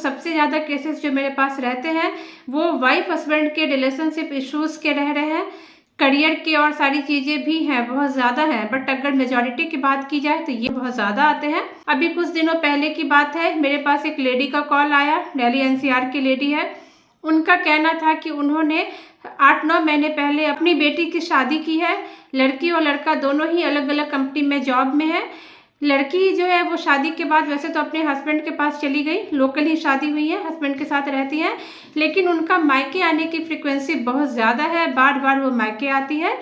सबसे ज़्यादा केसेस जो मेरे पास रहते हैं वो वाइफ हस्बैंड के रिलेशनशिप इश्यूज़ के रह रहे हैं, करियर के और सारी चीज़ें भी हैं, बहुत ज़्यादा हैं। बट अगर मेजॉरिटी की बात की जाए तो ये बहुत ज़्यादा आते हैं। अभी कुछ दिनों पहले की बात है, मेरे पास एक लेडी का कॉल आया, दिल्ली एनसीआर की लेडी है। उनका कहना था कि उन्होंने 8-9 महीने पहले अपनी बेटी की शादी की है। लड़की और लड़का दोनों ही अलग अलग कंपनी में जॉब में है। लड़की जो है वो शादी के बाद वैसे तो अपने हस्बैंड के पास चली गई, लोकल ही शादी हुई है, हस्बैंड के साथ रहती हैं, लेकिन उनका मायके आने की फ्रिक्वेंसी बहुत ज़्यादा है, बार बार वो मायके आती है।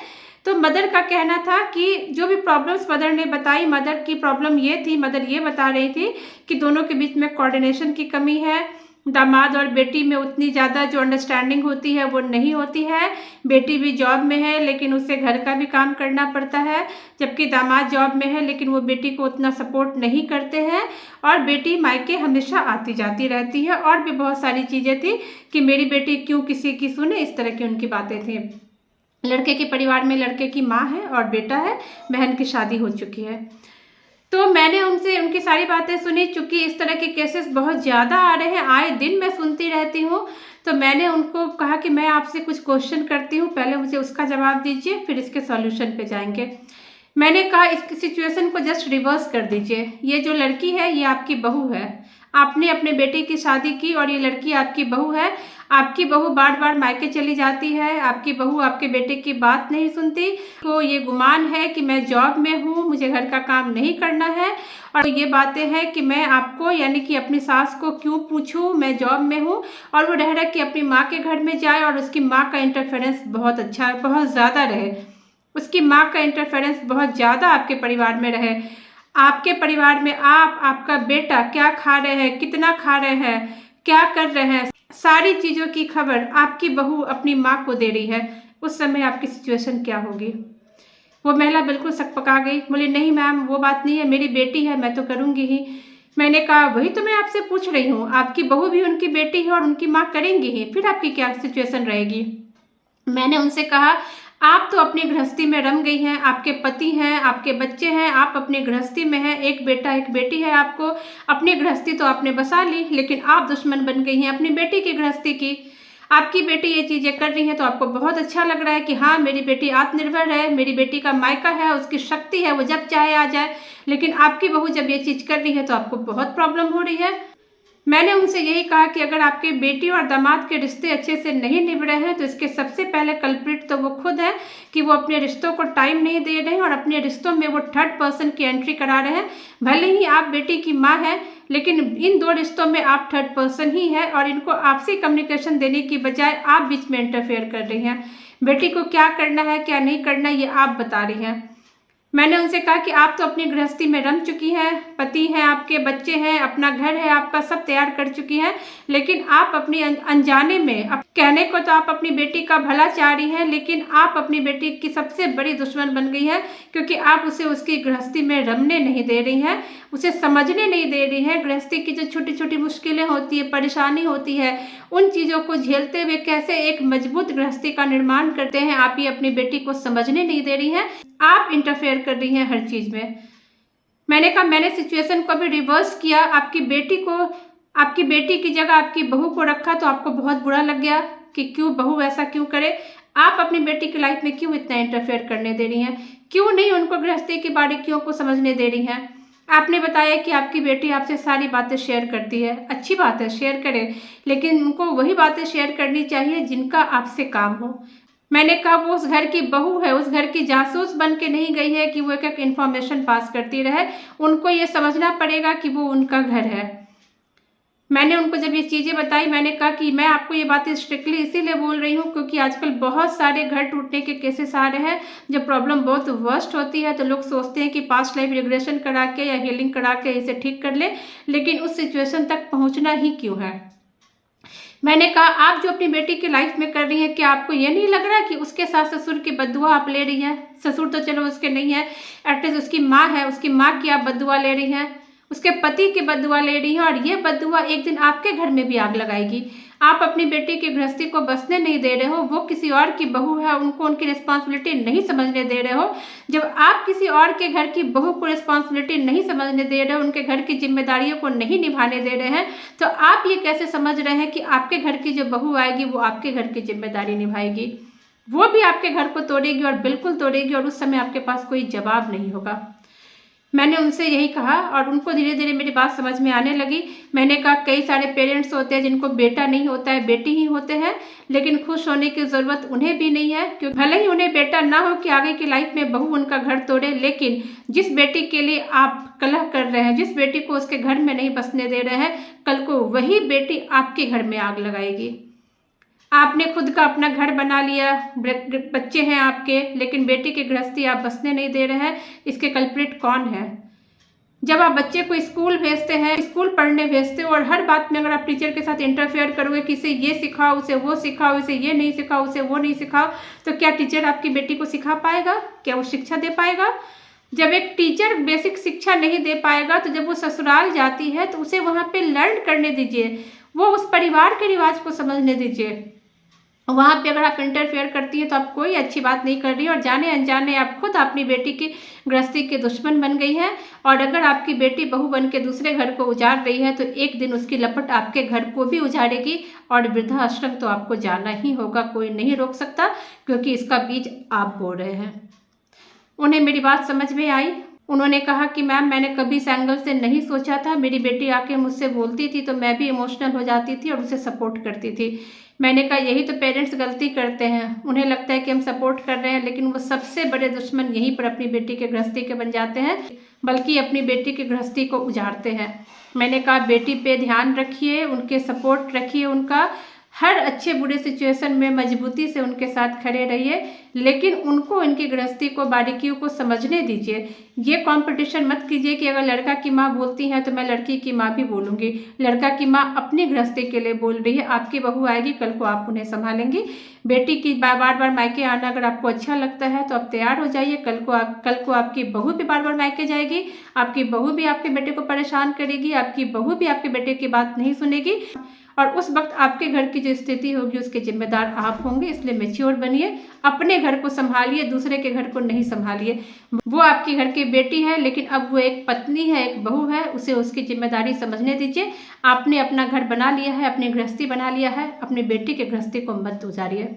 तो मदर का कहना था कि जो भी प्रॉब्लम्स मदर ने बताई, मदर की प्रॉब्लम ये थी, मदर ये बता रही थी कि दोनों के बीच में कोऑर्डिनेशन की कमी है, दामाद और बेटी में उतनी ज़्यादा जो अंडरस्टैंडिंग होती है वो नहीं होती है। बेटी भी जॉब में है लेकिन उसे घर का भी काम करना पड़ता है, जबकि दामाद जॉब में है लेकिन वो बेटी को उतना सपोर्ट नहीं करते हैं, और बेटी मायके हमेशा आती जाती रहती है। और भी बहुत सारी चीज़ें थी कि मेरी बेटी क्यों किसी की सुने, इस तरह की उनकी बातें थी। लड़के के परिवार में लड़के की माँ है और बेटा है, बहन की शादी हो चुकी है। तो मैंने उनसे उनकी सारी बातें सुनी। चूँकि इस तरह के केसेस बहुत ज़्यादा आ रहे हैं, आए दिन मैं सुनती रहती हूँ, तो मैंने उनको कहा कि मैं आपसे कुछ क्वेश्चन करती हूँ, पहले मुझे उसका जवाब दीजिए, फिर इसके सॉल्यूशन पे जाएंगे। मैंने कहा इस सिचुएशन को जस्ट रिवर्स कर दीजिए। ये जो लड़की है ये आपकी बहू है, आपने अपने बेटे की शादी की और ये लड़की आपकी बहू है। आपकी बहू बार बार मायके चली जाती है, आपकी बहू आपके बेटे की बात नहीं सुनती। तो ये गुमान है कि मैं जॉब में हूँ, मुझे घर का काम नहीं करना है, और ये बातें हैं कि मैं आपको यानी कि अपनी सास को क्यों पूछूं, मैं जॉब में हूँ। और वो रह रहा कि अपनी माँ के घर में जाए और उसकी माँ का इंटरफेरेंस बहुत अच्छा, बहुत ज़्यादा रहे, उसकी माँ का इंटरफेरेंस बहुत ज़्यादा आपके परिवार में रहे। आपके परिवार में आपका बेटा क्या खा रहे हैं, कितना खा रहे हैं, क्या कर रहे हैं, सारी चीज़ों की खबर आपकी बहू अपनी माँ को दे रही है। उस समय आपकी सिचुएशन क्या होगी? वो महिला बिल्कुल सकपका गई, बोली नहीं मैम वो बात नहीं है, मेरी बेटी है, मैं तो करूँगी ही। मैंने कहा वही तो मैं आपसे पूछ रही हूँ, आपकी बहू भी उनकी बेटी है और उनकी माँ करेंगी ही, फिर आपकी क्या सिचुएशन रहेगी? मैंने उनसे कहा आप तो अपनी गृहस्थी में रम गई हैं, आपके पति हैं, आपके बच्चे हैं, आप अपनी गृहस्थी में हैं, एक बेटा एक बेटी है आपको, अपनी गृहस्थी तो आपने बसा ली, लेकिन आप दुश्मन बन गई हैं अपनी बेटी की गृहस्थी की। आपकी बेटी ये चीज़ें कर रही है तो आपको बहुत अच्छा लग रहा है कि हाँ मेरी बेटी आत्मनिर्भर है, मेरी बेटी का मायका है, उसकी शक्ति है, वो जब चाहे आ जाए। लेकिन आपकी बहू जब ये चीज़ कर रही है तो आपको बहुत प्रॉब्लम हो रही है। मैंने उनसे यही कहा कि अगर आपके बेटी और दामाद के रिश्ते अच्छे से नहीं निभ रहे हैं तो इसके सबसे पहले कल्प्रिट तो वो खुद है कि वो अपने रिश्तों को टाइम नहीं दे रहे हैं और अपने रिश्तों में वो थर्ड पर्सन की एंट्री करा रहे हैं। भले ही आप बेटी की माँ हैं, लेकिन इन दो रिश्तों में आप थर्ड पर्सन ही है और इनको आपसी कम्युनिकेशन देने की बजाय आप बीच में इंटरफेयर कर रही हैं। बेटी को क्या करना है क्या नहीं करना ये आप बता रही हैं। मैंने उनसे कहा कि आप तो अपनी गृहस्थी में रम चुकी हैं, पति हैं, आपके बच्चे हैं, अपना घर है आपका, सब तैयार कर चुकी हैं, लेकिन आप अपनी अनजाने में, अब कहने को तो आप अपनी बेटी का भला चाह रही हैं, लेकिन आप अपनी बेटी की सबसे बड़ी दुश्मन बन गई हैं, क्योंकि आप उसे उसकी गृहस्थी में रमने नहीं दे रही हैं, उसे समझने नहीं दे रही हैं। गृहस्थी की जो छोटी छोटी मुश्किलें होती है, परेशानी होती है, उन चीज़ों को झेलते हुए कैसे एक मजबूत गृहस्थी का निर्माण करते हैं, आप ये अपनी बेटी को समझने नहीं दे रही हैं, आप इंटरफेयर कर रही हैं हर चीज़ में। मैंने कहा मैंने सिचुएशन को भी रिवर्स किया, आपकी बेटी की जगह आपकी बहू को रखा तो आपको बहुत बुरा लग गया कि क्यों बहू ऐसा क्यों करे। आप अपनी बेटी की लाइफ में क्यों इतना इंटरफेयर करने दे रही हैं, क्यों नहीं उनको गृहस्थी की बारीकियों को समझने दे रही हैं। आपने बताया कि आपकी बेटी आपसे सारी बातें शेयर करती है, अच्छी बात है, शेयर करें, लेकिन उनको वही बातें शेयर करनी चाहिए जिनका आपसे काम हो। मैंने कहा वो उस घर की बहू है, उस घर की जासूस बन के नहीं गई है कि वो एक एक इन्फॉर्मेशन पास करती रहे, उनको ये समझना पड़ेगा कि वो उनका घर है। मैंने उनको जब ये चीज़ें बताई, मैंने कहा कि मैं आपको ये बातें स्ट्रिक्टली इसीलिए बोल रही हूँ क्योंकि आजकल बहुत सारे घर टूटने के केसेस आ रहे हैं, जब प्रॉब्लम बहुत वर्स्ट होती है तो लोग सोचते हैं कि पास्ट लाइफ रिग्रेशन करा के या हीलिंग करा के इसे ठीक कर ले, लेकिन उस सिचुएशन तक पहुँचना ही क्यों है। मैंने कहा आप जो अपनी बेटी की लाइफ में कर रही हैं, क्या आपको ये नहीं लग रहा कि उसके सास ससुर की बददुआ आप ले रही हैं? ससुर तो चलो उसके नहीं है, एटलीस्ट उसकी माँ है, उसकी माँ की आप बददुआ ले रही हैं, उसके पति की बददुआ ले रही हैं, और ये बददुआ एक दिन आपके घर में भी आग लगाएगी। आप अपनी बेटी की गृहस्थी को बसने नहीं दे रहे हो, वो किसी और की बहू है, उनको उनकी रिस्पॉन्सिबिलिटी नहीं समझने दे रहे हो। जब आप किसी और के घर की बहू को रिस्पॉन्सिबिलिटी नहीं समझने दे रहे हो, उनके घर की जिम्मेदारियों को नहीं निभाने दे रहे हैं, तो आप ये कैसे समझ रहे हैं कि आपके घर की जो बहू आएगी वो आपके घर की जिम्मेदारी निभाएगी? वो भी आपके घर को तोड़ेगी, और बिल्कुल तोड़ेगी, और उस समय आपके पास कोई जवाब नहीं होगा। मैंने उनसे यही कहा, और उनको धीरे धीरे मेरी बात समझ में आने लगी। मैंने कहा कई सारे पेरेंट्स होते हैं जिनको बेटा नहीं होता है, बेटी ही होते हैं, लेकिन खुश होने की ज़रूरत उन्हें भी नहीं है, क्योंकि भले ही उन्हें बेटा ना हो कि आगे की लाइफ में बहू उनका घर तोड़े, लेकिन जिस बेटी के लिए आप कलह कर रहे हैं, जिस बेटी को उसके घर में नहीं बसने दे रहे हैं, कल को वही बेटी आपके घर में आग लगाएगी। आपने खुद का अपना घर बना लिया, बच्चे हैं आपके, लेकिन बेटी की गृहस्थी आप बसने नहीं दे रहे हैं। इसके कल्प्रिट कौन है? जब आप बच्चे को स्कूल भेजते हैं, स्कूल पढ़ने भेजते हो, और हर बात में अगर आप टीचर के साथ इंटरफेयर करोगे कि इसे ये सिखाओ, उसे वो सिखाओ, इसे ये नहीं सिखाओ, उसे वो नहीं सिखाओ, तो क्या टीचर आपकी बेटी को सिखा पाएगा? क्या वो शिक्षा दे पाएगा? जब एक टीचर बेसिक शिक्षा नहीं दे पाएगा, तो जब वो ससुराल जाती है तो उसे वहाँ पे लर्न करने दीजिए, वो उस परिवार के रिवाज को समझने दीजिए। वहाँ पे अगर आप इंटरफेयर करती है तो आप कोई अच्छी बात नहीं कर रही है, और जाने अनजाने आप खुद अपनी बेटी की गृहस्थी के दुश्मन बन गई है। और अगर आपकी बेटी बहू बन के दूसरे घर को उजाड़ रही है, तो एक दिन उसकी लपट आपके घर को भी उजाड़ेगी, और वृद्धाश्रम तो आपको जाना ही होगा, कोई नहीं रोक सकता, क्योंकि इसका बीज आप बो रहे हैं। उन्हें मेरी बात समझ में आई। उन्होंने कहा कि मैम, मैंने कभी इस एंगल से नहीं सोचा था। मेरी बेटी आके मुझसे बोलती थी तो मैं भी इमोशनल हो जाती थी और उसे सपोर्ट करती थी। मैंने कहा यही तो पेरेंट्स गलती करते हैं, उन्हें लगता है कि हम सपोर्ट कर रहे हैं, लेकिन वो सबसे बड़े दुश्मन यहीं पर अपनी बेटी के गृहस्थी के बन जाते हैं, बल्कि अपनी बेटी की गृहस्थी को उजाड़ते हैं। मैंने कहा बेटी पे ध्यान रखिए, उनके सपोर्ट रखिए, उनका हर अच्छे बुरे सिचुएशन में मजबूती से उनके साथ खड़े रहिए, लेकिन उनको इनकी गृहस्थी को, बारीकियों को समझने दीजिए। ये कंपटीशन मत कीजिए कि अगर लड़का की माँ बोलती है तो मैं लड़की की माँ भी बोलूँगी। लड़का की माँ अपनी गृहस्थी के लिए बोल रही है, आपकी बहू आएगी, कल को आप उन्हें संभालेंगी। बेटी की बार बार मायके आना अगर आपको अच्छा लगता है तो आप तैयार हो जाइए। कल को आपकी बहू भी बार बार मायके जाएगी, आपकी बहू भी आपके बेटे को परेशान करेगी, आपकी बहू भी आपके बेटे की बात नहीं सुनेगी, और उस वक्त आपके घर की जो स्थिति होगी उसके जिम्मेदार आप होंगे। इसलिए मैच्योर बनिए, अपने घर को संभालिए, दूसरे के घर को नहीं संभालिए। वो आपकी घर की बेटी है, लेकिन अब वो एक पत्नी है, एक बहू है, उसे उसकी जिम्मेदारी समझने दीजिए। आपने अपना घर बना लिया है, अपनी गृहस्थी बना लिया है, अपनी बेटी की गृहस्थी को मत उजाड़िए।